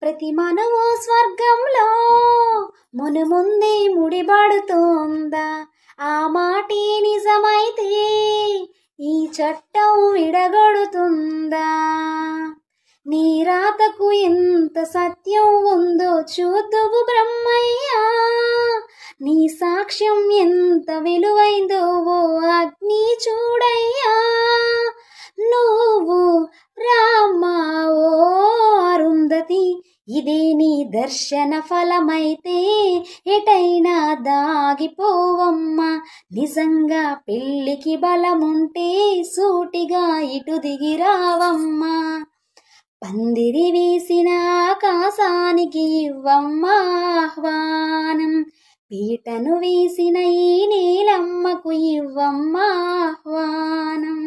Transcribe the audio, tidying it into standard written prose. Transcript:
ప్రతి మనము స్వర్గంలో మునుముందే ముడిపడుతోందా? ఆ మాటే నిజమైతే ఈ చట్టం విడగొడుతుందా? నీ రాతకు ఎంత సత్యం ఉందో చూద్దువు బ్రహ్మయ్యా, నీ సాక్ష్యం ఎంత విలువైందో ఓ అగ్ని చూడయ్యా. నువ్వు రామ్మా ఓ అరుంధతి, ఇదే నీ దర్శన ఫలమైతే ఎటైనా దాగిపోవమ్మా. నిజంగా పెళ్ళికి బలముంటే సూటిగా ఇటు దిగిరావమ్మా. పందిరి వేసిన ఆకాశానికి ఇవ్వమ్మా ఆహ్వానం, పీటను వేసిన ఈ నీలమ్మకు ఇవ్వమ్మా ఆహ్వానం.